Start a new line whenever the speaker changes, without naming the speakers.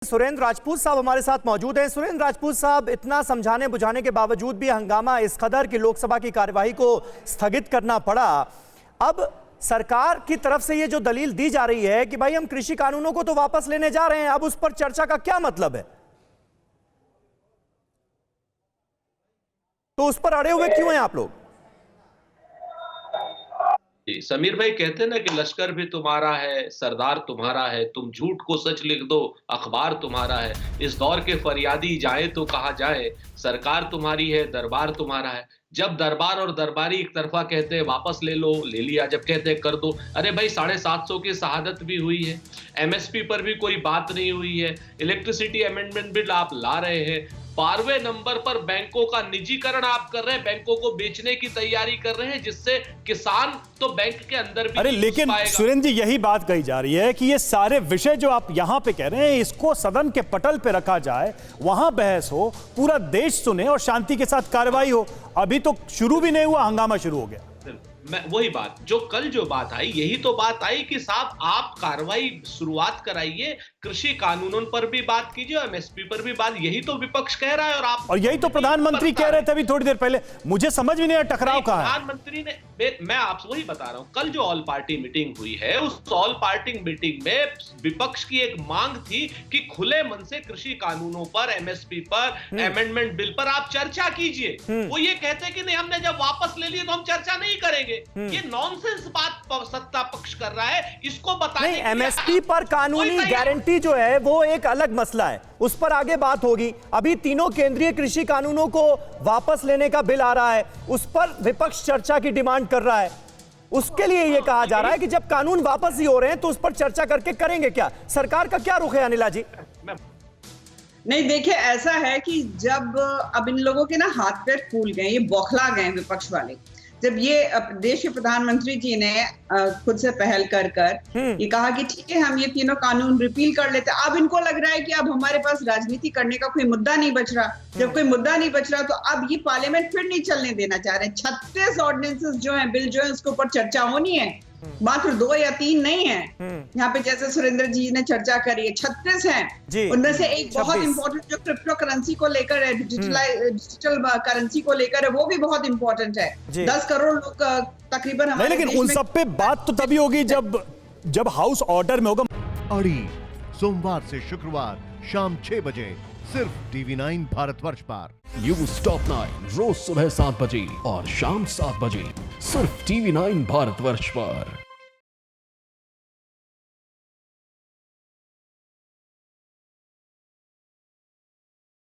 सुरेंद्र राजपूत साहब हमारे साथ मौजूद हैं। सुरेंद्र राजपूत साहब, इतना समझाने बुझाने के बावजूद भी हंगामा इस कदर की लोकसभा की कार्यवाही को स्थगित करना पड़ा। अब सरकार की तरफ से ये जो दलील दी जा रही है कि भाई हम कृषि कानूनों को तो वापस लेने जा रहे हैं, अब उस पर चर्चा का क्या मतलब है? तो उस पर अड़े हुए क्यों हैं आप लोग?
समीर भाई कहते हैं ना कि लश्कर भी तुम्हारा है, सरदार तुम्हारा है, तुम झूठ को सच लिख दो, अखबार तुम्हारा है। इस दौर के फरियादी जाए तो कहा जाए, सरकार तुम्हारी है, दरबार तुम्हारा है। जब दरबार और दरबारी एक तरफा कहते हैं वापस ले लो, ले लिया, जब कहते हैं कर दो, अरे भाई 750 की शहादत भी हुई है, एमएसपी पर भी कोई बात नहीं हुई है, इलेक्ट्रिसिटी अमेंडमेंट बिल आप ला रहे हैं, 12वें नंबर पर बैंकों का निजीकरण आप कर रहे हैं, बैंकों को बेचने की तैयारी कर रहे हैं, जिससे किसान तो बैंक के अंदर भी
अरे लेकिन सुरेंद्र जी, यही बात कही जा रही है कि ये सारे विषय जो आप यहां पे कह रहे हैं, इसको सदन के पटल पे रखा जाए, वहां बहस हो, पूरा देश सुने और शांति के साथ कार्रवाई हो। अभी तो शुरू भी नहीं हुआ, हंगामा शुरू हो गया।
मैं वही बात जो कल जो बात आई, यही तो बात आई कि साहब आप कार्रवाई शुरुआत कराइए, कृषि कानूनों पर भी बात कीजिए, एमएसपी पर भी बात, यही तो विपक्ष कह रहा है और
यही तो प्रधानमंत्री कह रहे थे अभी थोड़ी देर पहले। मुझे समझ में नहीं आया टकराव कहां है।
प्रधानमंत्री ने, मैं आपसे वही बता रहा हूं, कल जो ऑल पार्टी मीटिंग हुई है, उस ऑल पार्टी मीटिंग में विपक्ष की एक मांग थी कि खुले मन से कृषि कानूनों पर, एमएसपी पर, अमेंडमेंट बिल पर आप चर्चा कीजिए। वो ये कहते हैं कि नहीं, हमने जब वापस ले लिए तो हम चर्चा नहीं करेंगे। ये नॉनसेंस बात सत्ता पक्ष कर रहा है, इसको बताने
नहीं, एमएसपी पर कानूनी गारंटी जो है वो एक अलग मसला है, उस पर आगे बात होगी। अभी तीनों केंद्रीय कृषि कानूनों को वापस लेने का बिल आ रहा है, उस पर विपक्ष चर्चा की डिमांड कर रहा है। उसके लिए यह कहा जा रहा है कि जब कानून वापस ही हो रहे हैं तो उस पर चर्चा करके करेंगे क्या? सरकार का क्या रुख है अनिला जी?
नहीं, देखिए, ऐसा है कि जब अब इन लोगों के ना हाथ पैर फूल गए, ये बौखला गए विपक्ष वाले, जब ये देश के प्रधानमंत्री जी ने खुद से पहल कर ये कहा कि ठीक है, हम ये तीनों कानून रिपील कर लेते हैं। अब इनको लग रहा है कि अब हमारे पास राजनीति करने का कोई मुद्दा नहीं बच रहा। जब कोई मुद्दा नहीं बच रहा तो अब ये पार्लियामेंट फिर नहीं चलने देना चाह रहे हैं। 36 ऑर्डिनेंसेस जो है, बिल जो है, उसके ऊपर चर्चा होनी है, मात्र 2 या 3 नहीं है। यहाँ पे जैसे सुरेंद्र जी ने चर्चा करी है, 36 हैं। उनमें से एक बहुत इंपॉर्टेंट जो क्रिप्टो करेंसी को लेकर है, डिजिटल करेंसी को लेकर है, वो भी बहुत इंपॉर्टेंट है। 10 करोड़ लोग तकरीबन हमारे
लेकिन उन सब पे बात तो तभी होगी जब हाउस ऑर्डर में होगा।
अड़ी सोमवार से शुक्रवार शाम 6 बजे सिर्फ TV9 भारतवर्ष पर।
न्यूज़ टॉप 9 रोज सुबह 7 बजे और शाम 7 बजे सिर्फ TV9 भारतवर्ष पर।